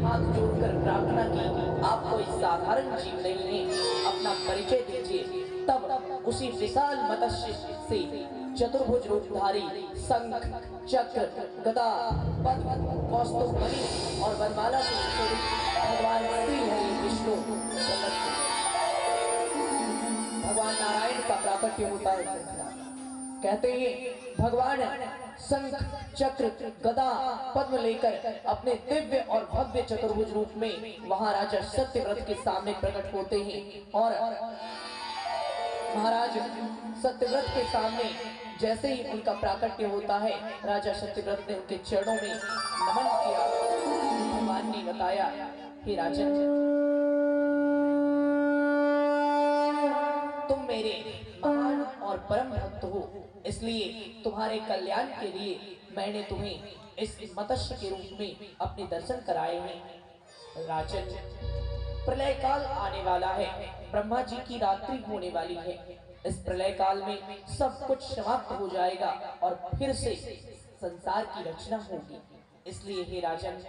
हाथ जोड़कर प्रार्थना की, आप कोई साधारण जीव नहीं है, अपना परिचय दीजिए। तब उसी विशाल मत्स्य से चतुर्भुज रूपधारी शंख, चक्र, गदा, पद्म, कौस्तुभ मणि और वरमाला से सुशोभित भगवान श्री हरि विष्णु भगवान नारायण का प्राकट्य होता है। कहते हैं भगवान शंख, चक्र, गदा, पद्म लेकर अपने दिव्य और भव्य चतुर्भुज रूप में वहां राजा सत्यव्रत के सामने प्रकट होते हैं और महाराज सत्यव्रत के सामने जैसे ही उनका प्राकट्य होता है, राजा सत्यव्रत ने उनके चरणों में नमन किया। भगवान ने बताया, हे राजन, तुम मेरे महान और परम भक्त हो, इसलिए तुम्हारे कल्याण के लिए मैंने तुम्हें इस मत्स्य के रूप में अपने दर्शन कराए हैं। राजन, प्रलय काल आने वाला है, ब्रह्मा जी की रात्रि होने वाली है। इस प्रलय काल में सब कुछ समाप्त हो जाएगा और फिर से संसार की रचना होगी। इसलिए हे राजन,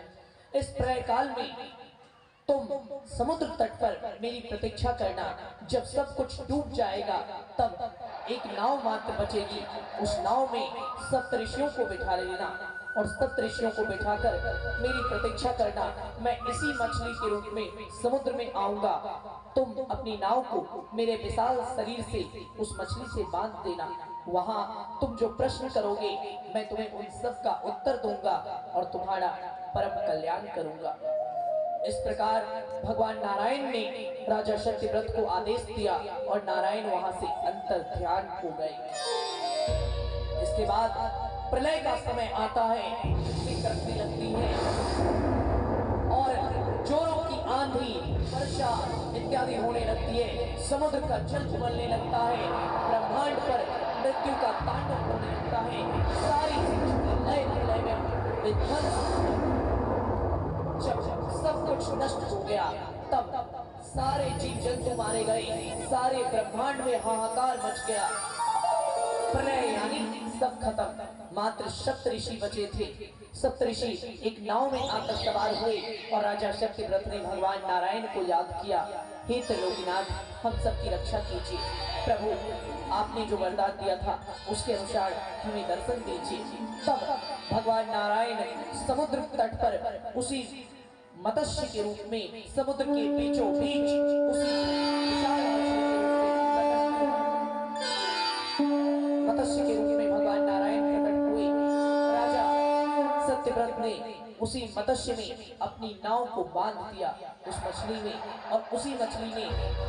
इस प्रलय काल में तुम समुद्र तट पर मेरी प्रतीक्षा करना। जब सब कुछ डूब जाएगा तब एक नाव मात्र बचेगी, उस नाव में सप्तऋषियों को बिठा लेना और सप्तऋषियों को बिठाकर मेरी प्रतीक्षा करना। मैं इसी मछली के रूप में समुद्र में आऊंगा, तुम अपनी नाव को मेरे विशाल शरीर से उस मछली से बांध देना। वहां तुम जो प्रश्न करोगे मैं तुम्हें उन सब का उत्तर दूंगा और तुम्हारा परम कल्याण करूंगा। इस प्रकार भगवान नारायण ने राजा सत्यव्रत को आदेश दिया और नारायण वहां से अंतर ध्यान हो गए। इसके बाद प्रलय का समय आता है, करती लगती है और जोरों की आंधी, वर्षा इत्यादि होने लगती है। समुद्र का जल उबलने लगता है, ब्रह्मांड पर मृत्यु का तांडव होने लगता है। सारी लय प्रलय में विध्वंस, जब सब कुछ नष्ट हो गया तब सारे जीव जंतु मारे गए, सारे ब्रह्मांड में हाहाकार मच गया। प्रलय यानी सब खत्म, मात्र सप्तऋषि बचे थे। सप्तऋषि एक नाव में आकर सवार हुए और राजा सत्यव्रत ने भगवान नारायण को याद किया, हे त्रिलोकीनाथ, हम सबकी रक्षा कीजिए। प्रभु, आपने जो वरदान दिया था उसके अनुसार हमें दर्शन दीजिए। तब भगवान नारायण समुद्र तट पर उसी मत्स्य के रूप में समुद्र के बीचों बीच उसी मत्स्य के रूप में भगवान नारायण प्रकट हुए। राजा सत्यव्रत ने उसी मत्स्य में अपनी नाव को बांध दिया उस मछली में, और उसी मछली ने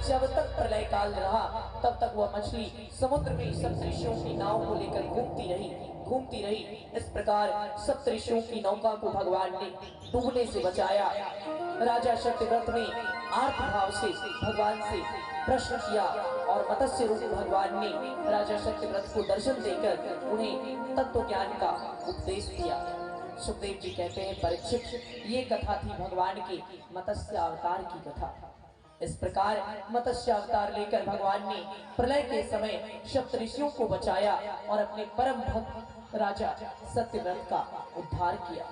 जब तक प्रलय काल रहा तब तक वह मछली समुद्र में सप्तऋषियों की नाव को लेकर घूमती रही। इस प्रकार सप्तऋषियों की नौका को भगवान ने डूबने से बचाया। राजा सत्यव्रत ने आर्त भाव से भगवान से प्रश्न किया और मत्स्य रूप भगवान ने राजा सत्यव्रत को दर्शन देकर उन्हें तत्व ज्ञान का उपदेश दिया। सुखदेव जी कहते हैं, परीक्षित, ये कथा थी भगवान के मत्स्य अवतार की कथा। इस प्रकार मत्स्य अवतार लेकर भगवान ने प्रलय के समय सप्तऋषियों को बचाया और अपने परम भक्त राजा सत्यव्रत का उद्धार किया।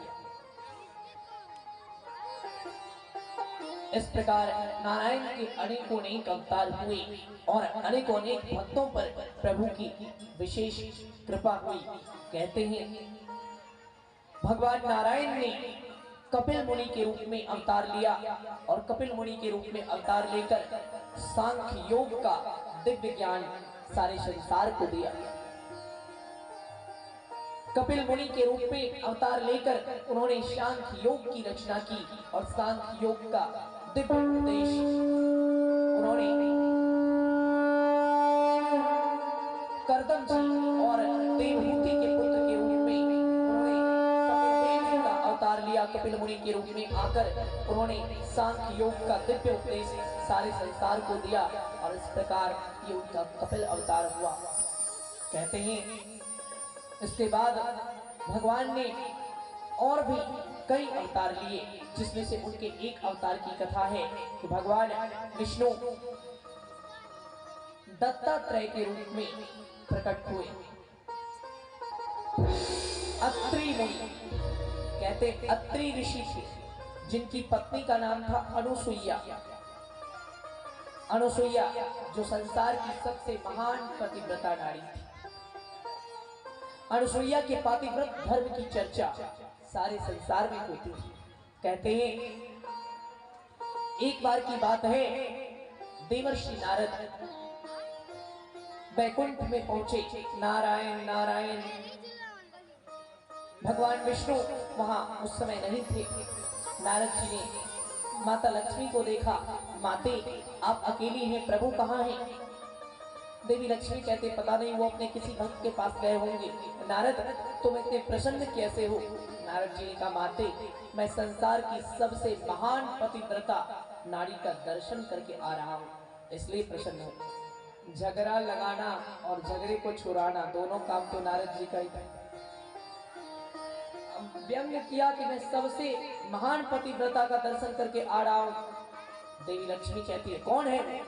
इस प्रकार नारायण के अनेकों अनेक अवतार हुए और अनेकों अनेक भक्तों पर प्रभु की विशेष कृपा हुई। कहते हैं भगवान नारायण ने कपिल मुनि के रूप में अवतार लिया और कपिल मुनि के रूप में अवतार लेकर सांख्य योग का दिव्य ज्ञान सारे संसार को दिया। कपिल मुनि के रूप में अवतार लेकर उन्होंने सांख्य योग की रचना की और सांख्य योग का दिव्य उपदेश उन्होंने कर्दम जी और देवहूति के पुत्र के रूप में उन्होंने कपिल देव का अवतार लिया। कपिल मुनि के रूप में आकर उन्होंने सांख्य योग का दिव्य उपदेश सारे संसार को दिया और इस प्रकार ये उनका कपिल अवतार हुआ। कहते हैं इसके बाद भगवान ने और भी कई अवतार लिए, जिसमें से उनके एक अवतार की कथा है कि भगवान विष्णु दत्तात्रेय के रूप में प्रकट हुए। अत्रि मुनि, कहते अत्रि ऋषि थे जिनकी पत्नी का नाम था अनुसुईया। अनुसुईया जो संसार की सबसे महान पतिव्रता नारी थी। अनुसुईया के पतिव्रत धर्म की चर्चा सारे संसार में होती थी। कहते हैं एक बार की बात है, देवर्षि नारद वैकुंठ में पहुंचे। नारायण नारायण, भगवान विष्णु वहां उस समय नहीं थे। नारद जी ने माता लक्ष्मी को देखा। माते आप अकेली हैं, प्रभु कहाँ हैं? देवी लक्ष्मी कहते पता नहीं, वो अपने किसी भक्त के पास गए होंगे। नारद तुम इतने प्रसन्न कैसे हो? नारद जी ने कहा माते मैं संसार की सबसे महान पतिव्रता नारी का दर्शन करके आ रहा हूँ, इसलिए प्रसन्न हूँ। झगड़ा लगाना और झगड़े को छुड़ाना दोनों काम तो नारद जी का ही था। व्यंग किया कि मैं सबसे महान पतिव्रता का दर्शन करके आ रहा हूं। देवी लक्ष्मी कहती है कौन है?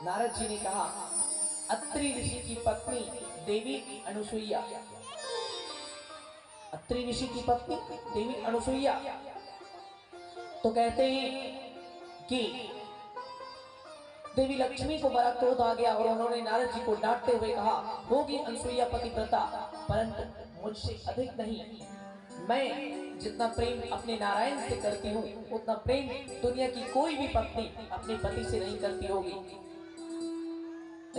नारद जी ने कहा अत्रि ऋषि की पत्नी देवी अनुसुईया। अत्रि ऋषि की पत्नी देवी अनुसुईया। तो कहते हैं कि देवी लक्ष्मी को बड़ा क्रोध आ गया और उन्होंने नारद जी को डांटते हुए कहा होगी अनुसुईया पतिव्रता, परंतु मुझसे अधिक नहीं। मैं जितना प्रेम अपने नारायण से करती हूँ उतना प्रेम दुनिया की कोई भी पत्नी अपने पति से नहीं करती होगी,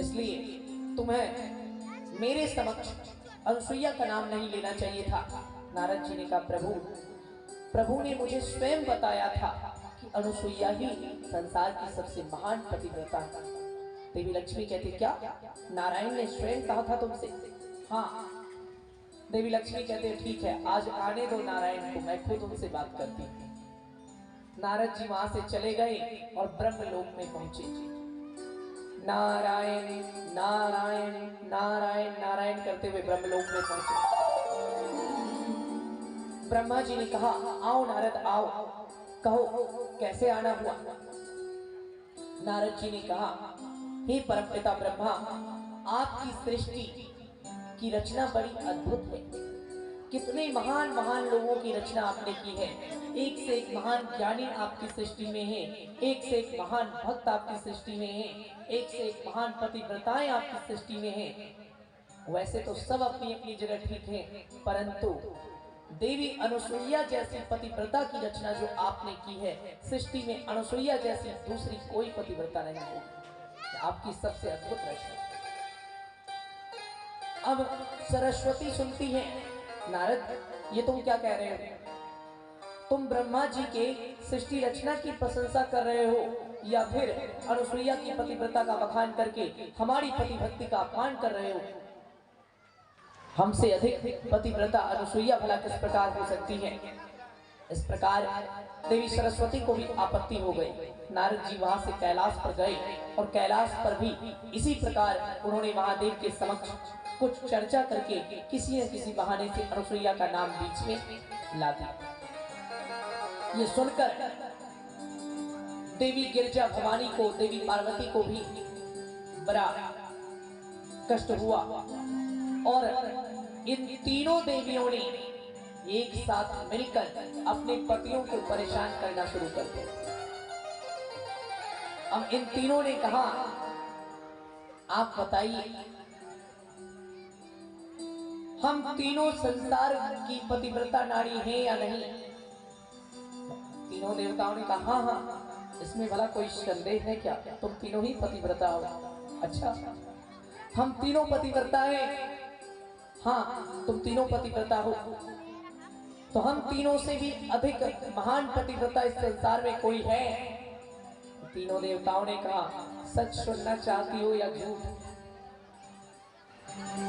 इसलिए तुम्हें मेरे समक्ष अनुसुईया का नाम नहीं लेना चाहिए था। नारद जी ने कहा प्रभु ने मुझे स्वयं बताया था कि अनुसुईया ही संसार की सबसे महान पतिव्रता है। देवी लक्ष्मी कहती क्या नारायण ने स्वयं कहा था तुमसे? हाँ। देवी लक्ष्मी कहते ठीक है, आज आने दो नारायण को, मैं खुद उनसे बात करती हूँ। नारद जी वहां से चले गए और ब्रह्मलोक में पहुंचे। नारायण नारायण नारायण नारायण करते हुए ब्रह्मलोक में पहुंचे। ब्रह्मा जी ने कहा आओ नारद आओ, कहो कैसे आना हुआ? नारद जी ने कहा हे परमपिता ब्रह्मा, आपकी सृष्टि की रचना बड़ी अद्भुत है। कितने महान महान लोगों की रचना आपने की है। एक से एक महान ज्ञानी आपकी सृष्टि में है, एक से एक महान भक्त आपकी सृष्टि में है, एक से एक महान पतिव्रताएं आपकी सृष्टि में है। वैसे तो सब अपनी अपनी जगह ठीक है, परंतु देवी अनुसुईया जैसी पतिव्रता की रचना जो आपने की है, सृष्टि में अनुसुईया जैसी दूसरी कोई पतिव्रता नहीं होगी। आपकी सबसे अद्भुत रचना। अब सरस्वती सुनती है नारद ये तुम क्या कह रहे हो? तुम ब्रह्मा जी के सृष्टि रचना की प्रशंसा कर रहे हो या फिर अनुसुईया की पतिव्रता का बखान करके हमारी पतिभक्ति का अपमान कर रहे हो? हमसे अधिक पतिव्रता अनुसुईया भला किस प्रकार हो सकती है? इस प्रकार देवी सरस्वती को भी आपत्ति हो गई। नारद जी वहां से कैलाश पर गए और कैलाश पर भी इसी प्रकार उन्होंने महादेव के समक्ष कुछ चर्चा करके किसी न किसी बहाने से अनुसुईया का नाम बीच में ला दिया। ये सुनकर देवी गिरजा भवानी को, देवी पार्वती को भी बड़ा कष्ट हुआ और इन तीनों देवियों ने एक साथ मिलकर अपने पतियों को परेशान करना शुरू कर दिया। अब इन तीनों ने कहा आप बताइए हम तीनों संसार की पतिव्रता नारी हैं या नहीं? तीनों देवताओं ने कहा हाँ हाँ, इसमें भला कोई संदेह है क्या? तुम तीनों ही पतिव्रता हो। अच्छा हम तीनों पतिव्रता हैं? हाँ तुम तीनों पतिव्रता हो, तो हम तीनों से भी अधिक महान पतिव्रता इस संसार में कोई है? तीनों देवताओं ने कहा सच सुनना चाहती हो या झूठ?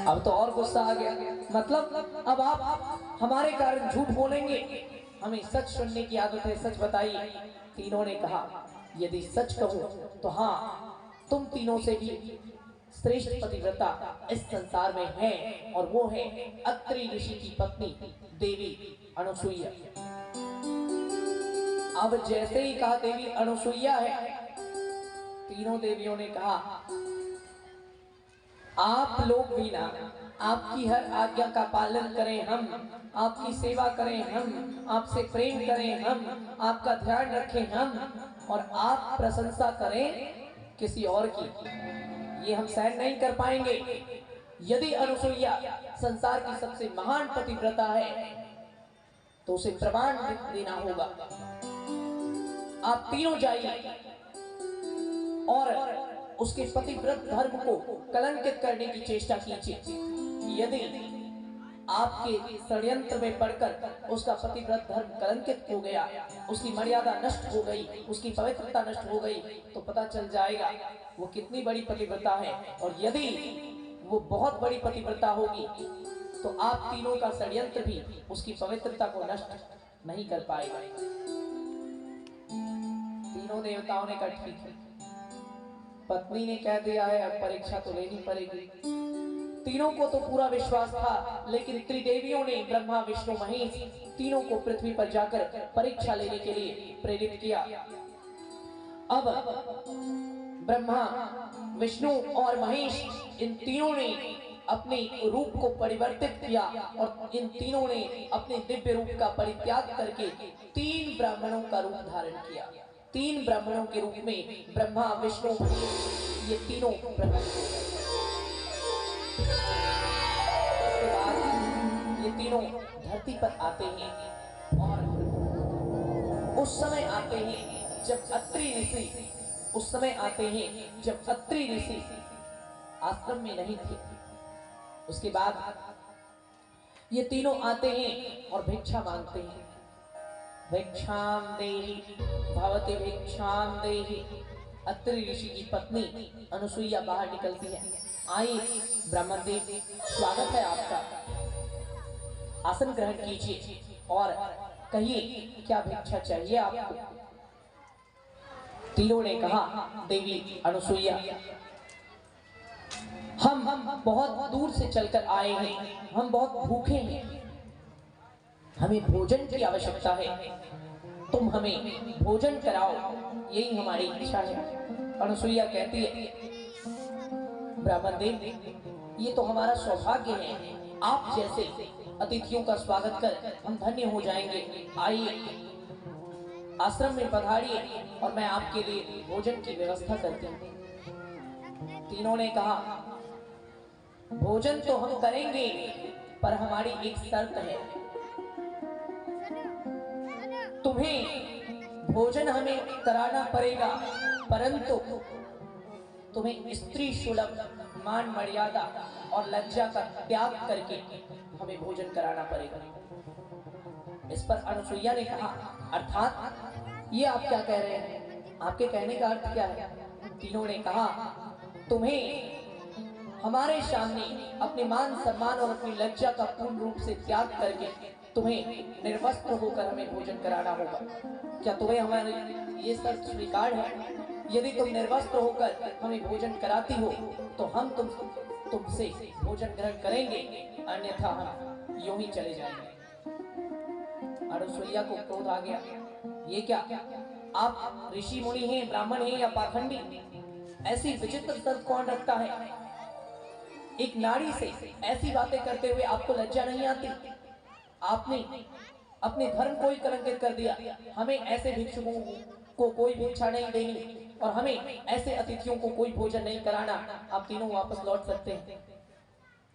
अब तो और गुस्सा आ गया, मतलब अब आप हमारे कारण झूठ बोलेंगे? हमें सच सुनने की आदत है, सच बताइए। तीनों ने कहा यदि सच कहूं तो हाँ तुम तीनों से भी श्रेष्ठ पतिव्रता इस संसार में है और वो है अत्रि ऋषि की पत्नी देवी अनुसुईया। अब जैसे ही कहा देवी अनुसुईया है, तीनों देवियों ने कहा आप लोग भी ना आपकी हर आज्ञा का पालन करें हम, आपकी सेवा करें हम, आपसे प्रेम करें हम, आपका ध्यान रखें हम, और आप प्रशंसा करें किसी और की, ये हम सहन नहीं कर पाएंगे। यदि अनुसुईया संसार की सबसे महान पतिव्रता है तो उसे प्रमाण देना होगा। आप तीनों जाइए और उसके पतिव्रत धर्म को कलंकित करने की चेष्टा कीजिए। यदि आपके षड्यंत्र में पड़कर उसका पतिव्रत धर्म कलंकित हो गया, उसकी मर्यादा नष्ट हो गई, उसकी पवित्रता नष्ट हो गई, तो पता चल जाएगा वो कितनी बड़ी पतिव्रता है। और यदि वो बहुत बड़ी पतिव्रता होगी तो आप तीनों का षड्यंत्र भी उसकी पवित्रता को नष्ट नहीं कर पाएगा। तीनों देवताओं ने कहा ठीक है, पत्नी ने कह दिया है, अब परीक्षा तो लेनी पड़ेगी। तीनों को तो पूरा विश्वास था, लेकिन त्रिदेवियों ने ब्रह्मा विष्णु महेश तीनों को पृथ्वी पर जाकर परीक्षा लेने के लिए प्रेरित किया। अब ब्रह्मा विष्णु और महेश इन तीनों ने अपने रूप को परिवर्तित किया और इन तीनों ने अपने दिव्य रूप का परित्याग करके 3 ब्राह्मणों का रूप धारण किया। 3 ब्राह्मणों के रूप में ब्रह्मा विष्णु ये तीनों प्रकट हो गए। उसके बाद ये तीनों धरती पर आते हैं और उस समय आते हैं जब अत्रि ऋषि उस समय आते हैं जब अत्रि ऋषि आश्रम में नहीं थे। उसके बाद ये तीनों आते हैं और भिक्षा मांगते हैं। भिक्षाम देहि भवति भिक्षाम देहि। अत्रि ऋषि की पत्नी अनुसुईया बाहर निकलती है। आइए ब्राह्मण देव, स्वागत है आपका, आसन ग्रहण कीजिए और कहिए क्या भिक्षा चाहिए आपको। तीनों ने कहा, देवी अनुसुईया, हम बहुत दूर से चलकर आए हैं, हम बहुत भूखे हैं, हमें भोजन की आवश्यकता है, तुम हमें भोजन कराओ, यही हमारी इच्छा है। अनुसुईया कहती है, ब्राह्मण देव, ये तो हमारा सौभाग्य है, आप जैसे अतिथियों का स्वागत कर हम धन्य हो जाएंगे। आइए आश्रम में पधारिए और मैं आपके लिए भोजन की व्यवस्था करती हूँ। तीनों ने कहा, भोजन तो हम करेंगे, पर हमारी एक शर्त है, तुम्हें भोजन हमें कराना पड़ेगा, परंतु तुम्हें स्त्री सुलभ मान मर्यादा और लज्जा का त्याग करके हमें भोजन कराना पड़ेगा। इस पर अनुसुईया ने कहा, अर्थात ये आप क्या कह रहे हैं, आपके कहने का अर्थ क्या है। तीनों ने कहा, तुम्हें हमारे सामने अपने मान सम्मान और अपनी लज्जा का पूर्ण रूप से त्याग करके तुम्हें निर्वस्त्र होकर हमें भोजन कराना होगा। क्या तुम्हें हमारे ये शर्त स्वीकार है? यदि तुम निर्वस्त्र होकर हमें भोजन कराती हो तो हम तुमसे भोजन ग्रहण करेंगे, अन्यथा हम यूं ही चले जाएंगे। अनुसुईया को क्रोध आ गया, ये क्या, आप ऋषि मुनि हैं, ब्राह्मण हैं या पाखंडी? ऐसी विचित्र शर्त कौन रखता है? एक नारी से ऐसी बातें करते हुए आपको लज्जा नहीं आती? आपने अपने धर्म को ही कलंकित कर दिया। हमें ऐसे भिक्षुकों को कोई भिक्षा नहीं देनी और हमें ऐसे अतिथियों को कोई भोजन नहीं कराना। आप तीनों वापस लौट सकते हैं।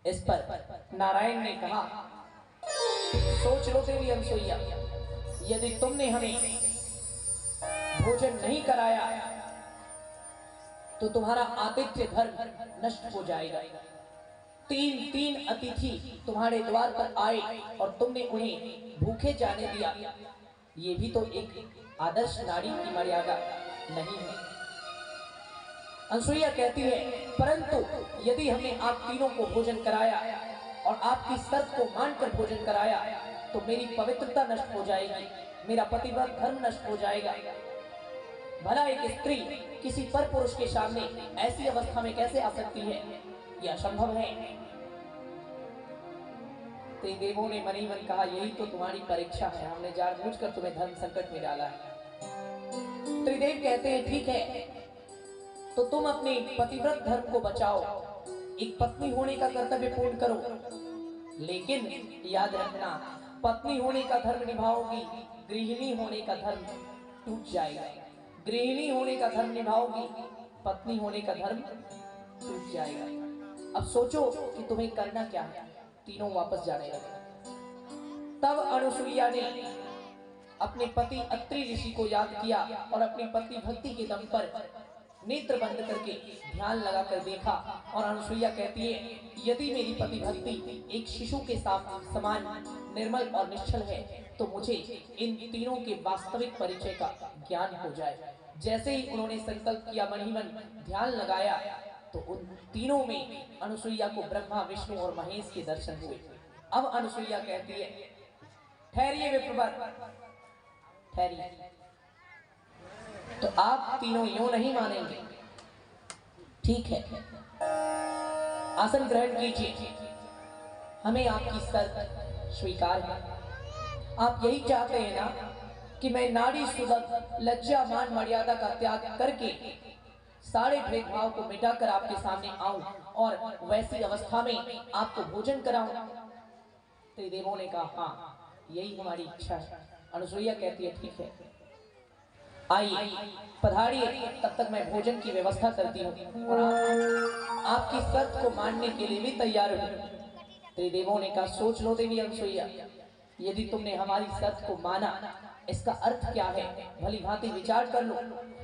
इस पर नारायण ने कहा, सोच लो देवी अनुसुईया, यदि तुमने हमें भोजन नहीं कराया तो तुम्हारा आतिथ्य धर्म नष्ट हो जाएगा। 3 अतिथि तुम्हारे द्वार पर आए और तुमने उन्हें भूखे जाने दिया, ये भी तो एक आदर्श नारी की मर्यादा नहीं है। अनुसुईया कहती है, परंतु यदि हमने आप तीनों को भोजन कराया और आपकी शर्त को मानकर भोजन कराया तो मेरी पवित्रता नष्ट हो जाएगी, मेरा पतिव्रत धर्म नष्ट हो जाएगा। भला एक स्त्री किसी पर पुरुष के सामने ऐसी अवस्था में कैसे आ सकती है? यह असंभव है। त्रिदेवों ने मन ही मन कहा, यही तो तुम्हारी परीक्षा है, हमने जानबूझकर तुम्हें धर्म संकट में डाला है। त्रिदेव कहते हैं, ठीक है, तो तुम अपने पतिव्रत धर्म को बचाओ, एक पत्नी होने का कर्तव्य पूर्ण करो, लेकिन याद रखना पत्नी होने का धर्म निभाओगी, गृहिणी होने का धर्म टूट जाएगा। गृहिणी होने का धर्म निभाओगी, पत्नी होने का धर्म टूट जाएगा। अब सोचो कि तुम्हें करना क्या है। तीनों वापस जाने लगे। तब अनुसुईया ने अपने पति अत्रि ऋषि को याद किया और अपनी पत्नी भक्ति के दम पर नेत्र बंद करके ध्यान लगाकर देखा। और अनुसुईया कहती है, यदि मेरी पति भक्ति एक शिशु के साथ समान निर्मल और निश्चल है तो मुझे इन तीनों के वास्तविक परिचय का ज्ञान हो जाए। जैसे ही उन्होंने संकल्प किया, मन ही मन ध्यान लगाया, तो उन तीनों में अनुसुईया को ब्रह्मा, विष्णु और महेश के दर्शन हुए। अब अनुसुईया कहती है, ठहरिए विप्रवर, ठहरिए। तो आप तीनों यूं नहीं मानेंगे, ठीक है, आसन ग्रहण कीजिए, हमें आपकी शर्त स्वीकार है। आप यही चाहते हैं ना कि मैं नाड़ी सुलभ लज्जा मान मर्यादा का त्याग करके सारे भेदभाव को मिटाकर आपके सामने आऊं और वैसी अवस्था में आपको भोजन कराऊं। त्रिदेवों ने कहा, हाँ यही हमारी इच्छा है। अनुसुईया कहती है, ठीक है, आइए पधारिए, तब तक मैं भोजन की व्यवस्था करती हूँ और आपकी शर्त को मानने के लिए भी तैयार हूँ। त्रिदेवों ने कहा, सोच लो देवी अनुसुईया, यदि तुमने हमारी शर्त को माना इसका अर्थ क्या है, भली भांति विचार कर लो।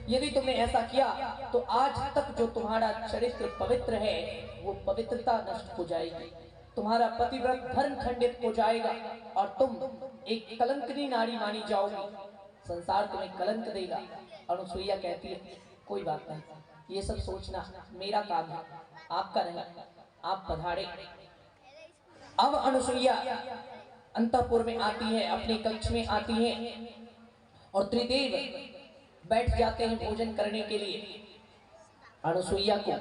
यदि तुमने ऐसा किया तो आज तक जो तुम्हारा चरित्र पवित्र है वो पवित्रता नष्ट हो जाएगी, तुम्हारा पतिव्रत धर्म खंडित हो जाएगा और तुम एक कलंकनी नारी मानी जाओगी, संसार तुम्हें कलंक देगा। अनुसुईया कहती है, कोई बात नहीं, ये सब सोचना मेरा काम है, आपका नहीं, आप पधारे। अब अनुसुईया अंतःपुर में आती है, अपने कक्ष में आती है और त्रिदेव बैठ जाते हैं भोजन करने के लिए। अनुसुईया को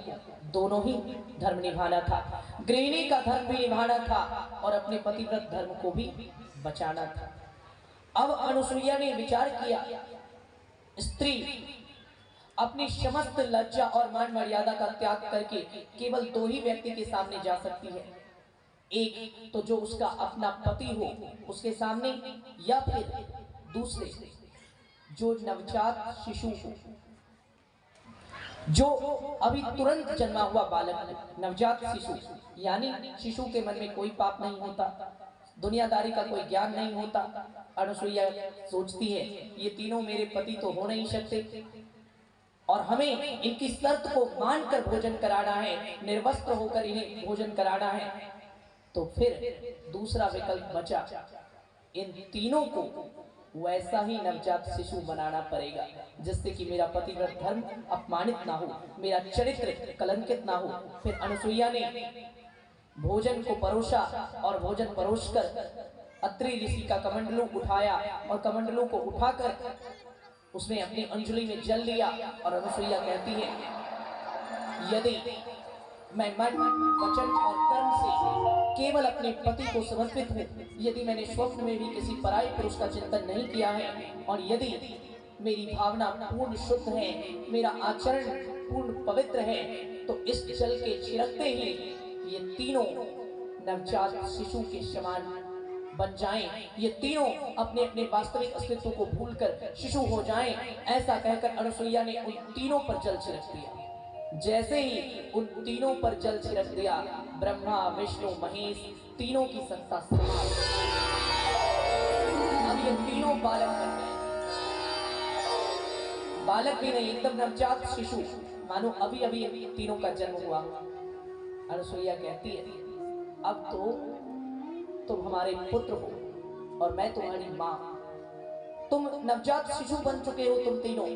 दोनों ही धर्म निभाना था, गृहिणी का धर्म भी निभाना था और अपने पतिव्रत धर्म को भी बचाना था। अब अनुसुईया ने विचार किया, स्त्री अपनी समस्त लज्जा और मान मर्यादा का त्याग करके केवल दो ही व्यक्ति के सामने जा सकती है, एक तो जो उसका अपना पति हो उसके सामने, या फिर दूसरे जो नवजात शिशु हो, जो अभी तुरंत जन्मा हुआ बालक, नवजात शिशु, यानी शिशु के मन में कोई पाप नहीं होता, दुनियादारी का कोई ज्ञान नहीं होता। अनुसुईया सोचती है, ये तीनों मेरे पति तो हो नहीं सकते और हमें इनकी शर्त को मानकर भोजन कराना है, निर्वस्त्र होकर इन्हें भोजन कराना है। तो फिर दूसरा विकल्प बचा, इन तीनों को वैसा ही नवजात शिशु बनाना पड़ेगा जिससे कि मेरा पतिव्रत धर्म अपमानित ना हो, मेरा चरित्र कलंकित ना हो। फिर अनुसुईया ने भोजन को परोसा और भोजन परोसकर अत्रि ऋषि का कमंडलू उठाया और कमंडलू को उठाकर उसने अपनी अंजलि में जल लिया। और अनुसुईया कहती है, यदि मैं मन, वचन और कर्म से केवल अपने पति को समर्पित हूँ, यदि मैंने स्वप्न में भी किसी पराये पुरुष का चिंतन नहीं किया है और यदि मेरी भावना पूर्ण शुद्ध है, मेरा आचरण पूर्ण पवित्र है, तो इस जल के छिड़कते ही ये तीनों नवजात शिशु के समान बन जाएं, ये तीनों अपने अपने वास्तविक अस्तित्व को भूलकर शिशु हो जाएं। ऐसा कहकर अनुसुईया ने उन तीनों पर जल छिड़क दिया। जैसे ही उन तीनों पर जल छिड़क दिया, ब्रह्मा, विष्णु, महेश तीनों की सत्ता समाप्त। अब ये तीनों बालक बन गए, बालक भी नहीं, एकदम नवजात शिशु, मानो अभी अभी तीनों का जन्म हुआ। अनुसुईया कहती है, अब तो तुम हमारे पुत्र हो और मैं तुम्हारी मां, तुम नवजात शिशु बन चुके हो तुम तीनों,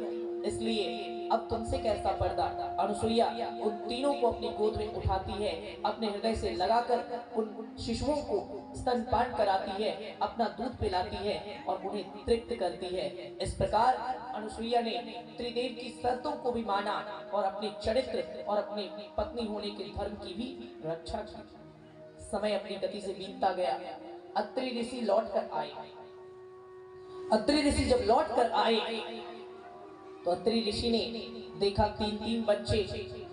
इसलिए अब तुमसे कैसा पर्दा। अनुसुईया उन तीनों को अपनी गोद में उठाती है, अपने हृदय से लगाकर उन शिशुओं को स्तनपान कराती है, अपना दूध पिलाती है और उन्हें तृप्त करती है। इस प्रकार अनुसुईया ने त्रिदेव की शर्तों को भी माना और अपने चरित्र और अपने पत्नी होने के धर्म की भी रक्षा की। समय अपनी गति से बीतता गया। अत्रि ऋषि लौट कर आए। अत्रि ऋषि जब लौट कर आए तो अत्रि ऋषि ने देखा तीन तीन बच्चे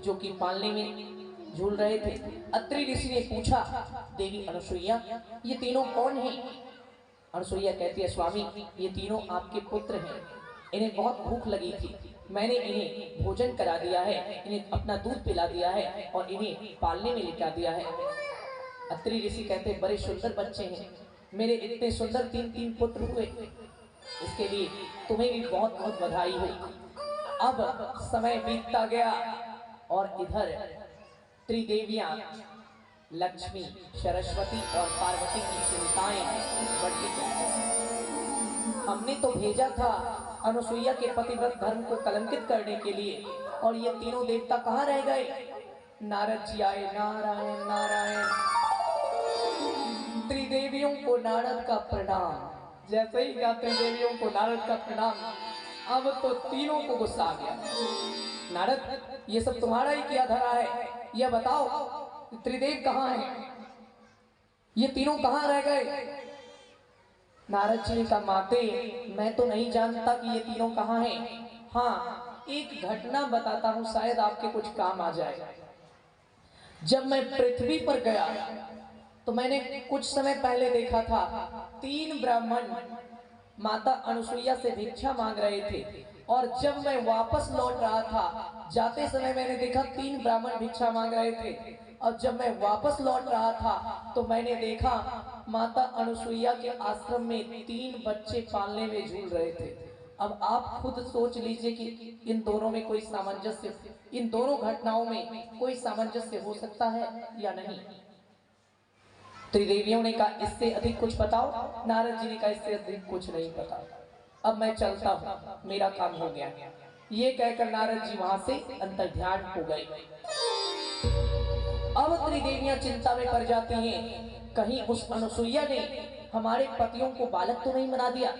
जो कि पालने में झूल रहे थे। अत्रि ऋषि ने पूछा, देवी अनसुईया, ये तीनों कौन हैं? अनसुईया कहती है, स्वामी ये तीनों आपके पुत्र हैं। इन्हें बहुत भूख लगी थी, मैंने इन्हें भोजन करा दिया है, इन्हें अपना दूध पिला दिया है और इन्हें पालने में लिटा दिया है। अत्रि ऋषि कहते, बड़े सुंदर बच्चे हैं, मेरे इतने सुंदर 3 पुत्र हुए, इसके लिए तुम्हें भी बहुत बहुत बधाई हो। अब समय बीतता गया और इधर त्रिदेवियां लक्ष्मी, सरस्वती और पार्वती की चिंताएं बढ़ती गईं। हमने तो भेजा था अनुसुईया के पतिव्रत धर्म को कलंकित करने के लिए, और ये तीनों देवता कहाँ रह गए? नारद जी आए, नारायण नारायण। त्रिदेवियों को नारद का प्रणाम। जैसे ही कहा त्रिदेवियों को नारद का प्रणाम, अब तो तीनों को गुस्सा आ गया। नारद, ये सब तुम्हारा ही किया धरा है, यह बताओ त्रिदेव कहाँ हैं? ये तीनों कहाँ रह गए? नारद जी का माते, मैं तो नहीं जानता कि ये तीनों कहाँ हैं। हाँ, एक घटना बताता हूँ, शायद आपके कुछ काम आ जाए। जब मैं पृथ्वी पर गया तो मैंने कुछ समय पहले देखा था 3 ब्राह्मण माता अनुसुईया से भिक्षा मांग रहे थे, और जब मैं वापस लौट रहा था, जाते समय मैंने देखा 3 ब्राह्मण भिक्षा मांग रहे थे, और जब मैं वापस लौट रहा था तो मैंने देखा माता अनुसुईया के आश्रम में 3 बच्चे पालने में झूल रहे थे। अब आप खुद सोच लीजिए कि इन दोनों में कोई सामंजस्य, इन दोनों घटनाओं में कोई सामंजस्य हो सकता है या नहीं? त्रिदेवियों ने कहा, इससे अधिक कुछ बताओ। नारद जी ने कहा, इससे अधिक कुछ नहीं पता, अब मैं चलता हूँ, मेरा काम हो गया। ये कहकर नारद जी वहां से अंतर्ध्यान हो गए। अब त्रिदेवियां चिंता में पड़ जाती हैं, कहीं उस अनुसुईया ने हमारे पतियों को बालक तो नहीं बना दिया।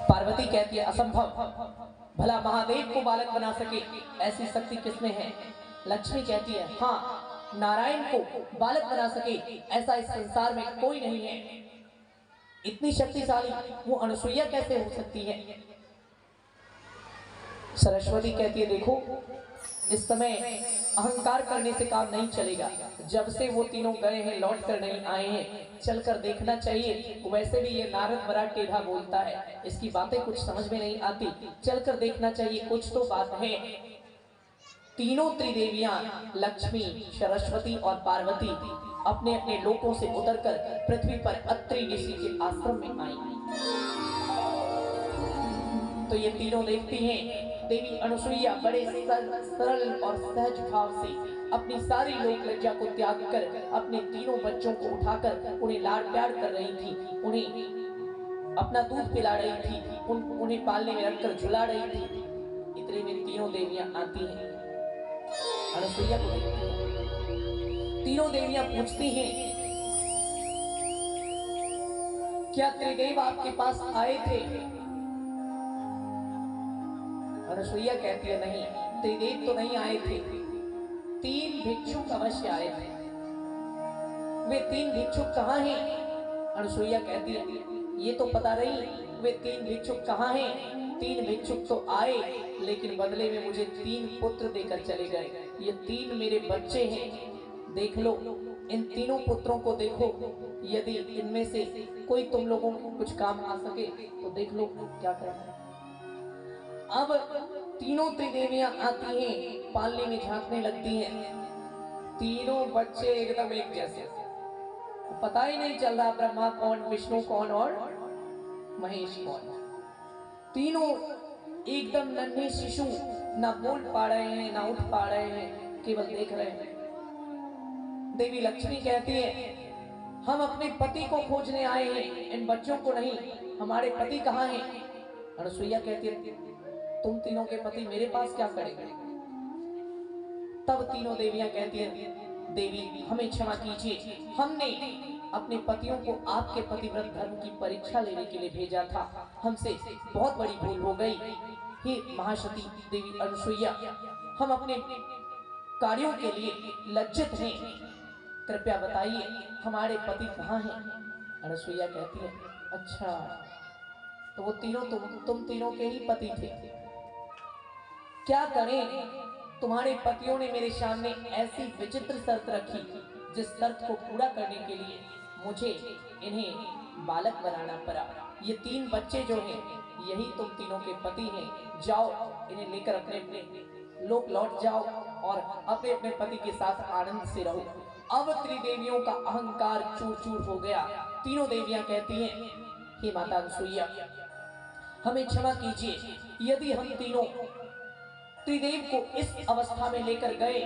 पार्वती कहती है, असंभव, भला महादेव को बालक बना सके ऐसी शक्ति किसमें है? लक्ष्मी कहती है, हाँ, नारायण को बालक बना सके ऐसा इस संसार में कोई नहीं है। इतनी शक्तिशाली वो अनुसुईया कैसे हो सकती है? सरस्वती कहती है, देखो इस समय अहंकार करने से काम नहीं चलेगा। जब से वो तीनों गए हैं, लौट कर नहीं आए हैं, चलकर देखना चाहिए। वैसे भी ये नारद बड़ा टेढ़ा बोलता है, इसकी बातें कुछ समझ में नहीं आती, चलकर देखना चाहिए, कुछ तो बात है। तीनों त्रिदेवियां लक्ष्मी, सरस्वती और पार्वती अपने अपने लोकों से उतरकर पृथ्वी पर अत्रि ऋषि के आश्रम में आई। तो ये तीनों देखती हैं, देवी अनुसुईया बड़े सरल और सहज भाव से अपनी सारी लोक लज्जा को त्याग कर अपने तीनों बच्चों को उठाकर उन्हें लाड प्यार कर रही थी, उन्हें अपना दूध पिला रही थी, उन्हें पालने में रखकर झुला रही थी। इतने में तीनों देवियां आती हैं, अनुसुईया को देखती हैं। तीनों देवियां पूछती हैं, क्या त्रिदेव आपके पास आए थे? अनुसुईया कहती है, नहीं, त्रिदेव तो नहीं आए थे, 3 भिक्षुक अवश्य आए थे। वे 3 भिक्षुक कहाँ हैं? अनुसुईया कहती है, ये तो पता नहीं वे 3 भिक्षुक कहाँ हैं। 3 भिक्षुक तो आए, लेकिन बदले में मुझे 3 पुत्र देकर चले गए। ये 3 मेरे बच्चे हैं, देख लो, इन तीनों पुत्रों को देखो, यदि इनमें से कोई तुम लोगों को कुछ काम आ सके तो देख लो क्या करना है। अब तीनों त्रिदेवियां आती हैं, पालने में झांकने लगती हैं। तीनों बच्चे एकदम एक जैसे, पता ही नहीं चल रहा ब्रह्मा कौन, विष्णु कौन और महेश कौन। तीनों एकदम नन्हे शिशु, ना बोल पा रहे हैं, ना उठ पा रहे हैं, केवल देख रहे हैं। देवी लक्ष्मी कहती है, हम अपने पति को खोजने आए हैं, इन बच्चों को नहीं। हमारे पति कहाँ हैं? अनुसुईया कहती है, तुम तीनों के पति मेरे पास क्या करेंगे? तब तीनों देवियां कहती हैं, देवी हमें क्षमा कीजिए, हमने अपने पतियों को आपके पतिव्रत धर्म की परीक्षा लेने के लिए भेजा था, हमसे बहुत बड़ी भूल हो गई। हे महाशती देवी अनुसुईया, हम अपने कार्यों के लिए लज्जित हैं, कृपया बताइए हमारे पति कहाँ हैं? अनुसुईया कहती है, अच्छा, तो वो तीनों तुम तीनों के ही पति थे। क्या करें, तुम्हारे पतियों ने मेरे सामने ऐसी विचित्र शर्त रखी, जिस शर्त को पूरा करने के लिए मुझे इन्हें बालक बनाना पड़ा। ये 3 बच्चे जो हैं, यही तुम तीनों के पति हैं। जाओ, इन्हें लेकर अपने अपने लोग लौट जाओ और अपने अपने पति के साथ आनंद से रहो। अब त्रिदेवियों का अहंकार चूर चूर हो गया। तीनों देवियां कहती हैं, हे माता अनसुईया, हमें क्षमा कीजिए, यदि हम तीनों त्रिदेव को इस अवस्था में लेकर गए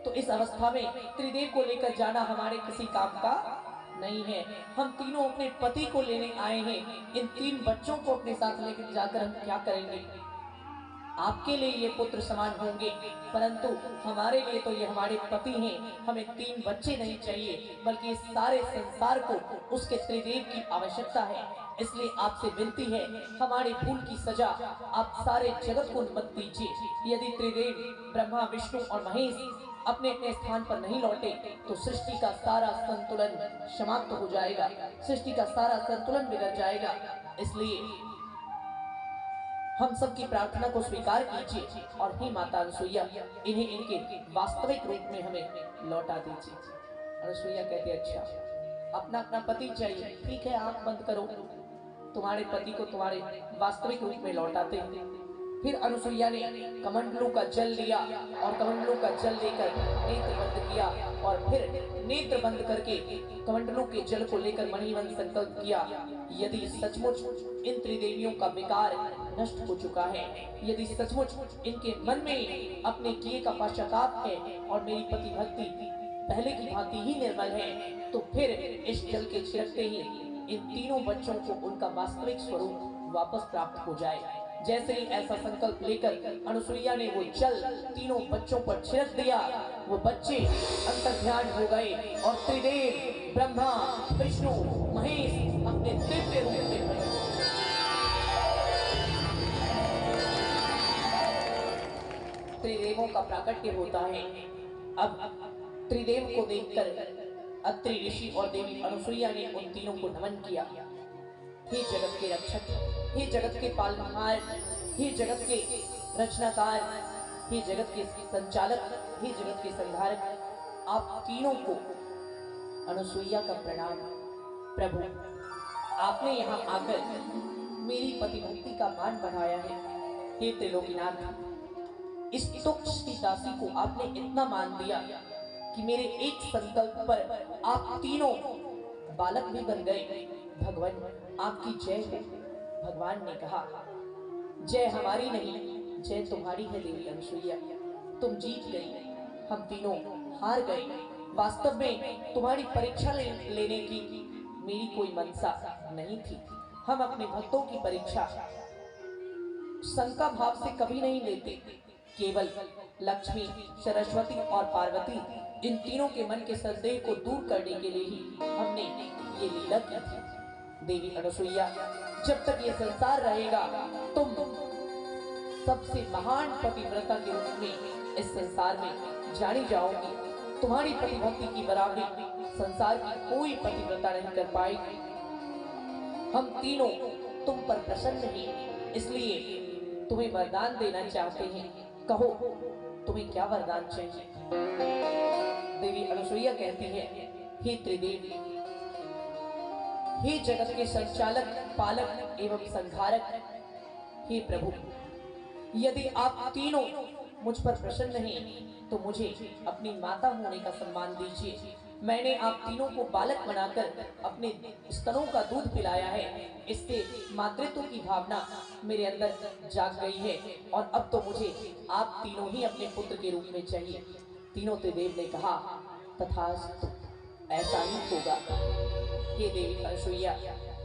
तो इस अवस्था में त्रिदेव को लेकर जाना हमारे किसी काम का नहीं है। हम तीनों अपने पति को लेने आए हैं। इन 3 बच्चों को अपने साथ लेकर जाकर हम क्या करेंगे? आपके लिए ये पुत्र समान होंगे, परंतु हमारे लिए तो ये हमारे पति हैं। हमें 3 बच्चे नहीं चाहिए, बल्कि इस सारे संसार को उसके त्रिदेव की आवश्यकता है। इसलिए आपसे विनती है, हमारी भूल की सजा आप सारे जगत को मत दीजिए। यदि त्रिदेव ब्रह्मा, विष्णु और महेश अपने अपने स्थान पर नहीं लौटे तो सृष्टि का सारा संतुलन समाप्त हो जाएगा, सृष्टि का सारा संतुलन बिगड़ जाएगा। इसलिए हम सबकी प्रार्थना को स्वीकार कीजिए और हे माता अनसुईया, इन्हें इनके वास्तविक रूप में हमें लौटा दीजिए। अनसुईया कहते, अच्छा अपना अपना पति चाहिए, ठीक है, आंख बंद करो, तुम्हारे पति को तुम्हारे वास्तविक रूप में लौटाते हैं। फिर अनसुईया ने कमंडलू का जल लिया और कमंडलू का जल लेकर नेत्र बंद किया और फिर नेत्र बंद करके कमंडलू के जल को लेकर मणिमन संकल्प किया, यदि सचमुच इन त्रिदेवियों का विकार नष्ट हो चुका है, यदि सचमुच इनके मन में अपने किए का पश्चाताप है और मेरी पति भक्ति पहले की भांति ही निर्मल है, तो फिर इस जल के छिड़कते ही इन तीनों बच्चों को उनका वास्तविक स्वरूप वापस प्राप्त हो जाए। जैसे ही ऐसा संकल्प लेकर अनसुईया ने वो जल तीनों बच्चों पर छिड़क दिया, वो बच्चे अंतर्ध्यान हो गए और त्रिदेव ब्रह्मा, विष्णु, महेश अपने दिव्य रूप में प्रकट हुए। त्रिदेवों का प्राकट्य होता है। अब त्रिदेव को देखकर अत्रि ऋषि और देवी अनसुईया ने उन तीनों को नमन किया। हे जगत के रक्षक, हे जगत के पालनहार, हे जगत के रचनाकार, हे जगत के संचालक, हे जगत के संधारक, आप तीनों को अनसुईया का प्रणाम। प्रभु, आपने यहाँ आकर मेरी पतिभक्ति का मान बढ़ाया है। हे त्रिलोकीनाथ, इस तुच्छ की दासी को आपने इतना मान दिया कि मेरे एक संकल्प पर आप तीनों बालक भी बन गए। भगवान आपकी जय हो। भगवान ने कहा, जय हमारी नहीं, जय तुम्हारी है देवी अनसुईया, तुम जीत गई, हम तीनों हार गए। वास्तव में तुम्हारी परीक्षा लेने की मेरी कोई मनसा नहीं थी। हम अपने भक्तों की परीक्षा शंका भाव से कभी नहीं लेते। केवल लक्ष्मी, सरस्वती और पार्वती, इन तीनों के मन के संदेह को दूर करने के लिए ही हमने ये लीला की थी। देवी अनसुईया, जब तक ये संसार रहेगा, तुम सबसे महान पतिव्रता के रूप में इस संसार में जानी जाओगी। तुम्हारी पतिभक्ति की बराबरी संसार की कोई पतिव्रता नहीं कर पाएगी। हम तीनों तुम पर प्रसन्न हैं, इसलिए तुम्हें वरदान देना चाहते हैं। कहो, तुम्हें क्या वरदान चाहिए? देवी अनसुईया कहती है, हे त्रिदेव, हे जगत के संचालक, पालक एवं संहारक, हे प्रभु, यदि आप तीनों मुझ पर प्रसन्न हैं तो मुझे अपनी माता होने का सम्मान दीजिए। मैंने आप तीनों को बालक बनाकर अपने स्तनों का दूध पिलाया है, इससे मातृत्व की भावना मेरे अंदर जाग गई है और अब तो मुझे आप तीनों ही अपने पुत्र के रूप में चाहिए। तीनों त्रिदेव ने कहा, तथास्तु, ऐसा ही होगा। हे देवी अनसुईया,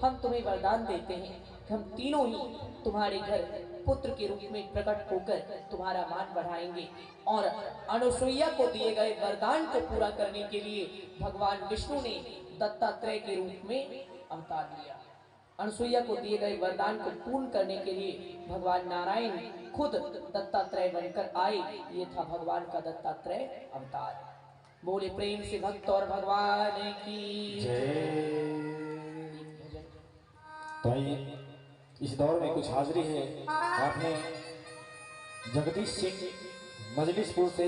हम तुम्हें वरदान देते हैं कि हम तीनों ही तुम्हारे घर पुत्र के रूप में प्रकट होकर तुम्हारा मान बढ़ाएंगे। और अनसुईया को दिए गए वरदान को पूरा करने के लिए भगवान विष्णु ने दत्तात्रेय के रूप में अवतार लिया। अनसुईया को दिए गए वरदान को पूर्ण करने के लिए भगवान नारायण खुद दत्तात्रेय बनकर आए। ये था भगवान का दत्तात्रेय अवतार। बोले प्रेम से भक्त और भगवान की जय। तो इस दौर में कुछ हाजिरी है। आपने जगदीश सिंह मजलिसपुर से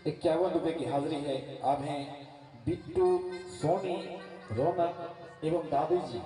51 रुपए की हाजिरी है। अब हैं बिट्टू, सोनी, रौनक एवं दादी जी।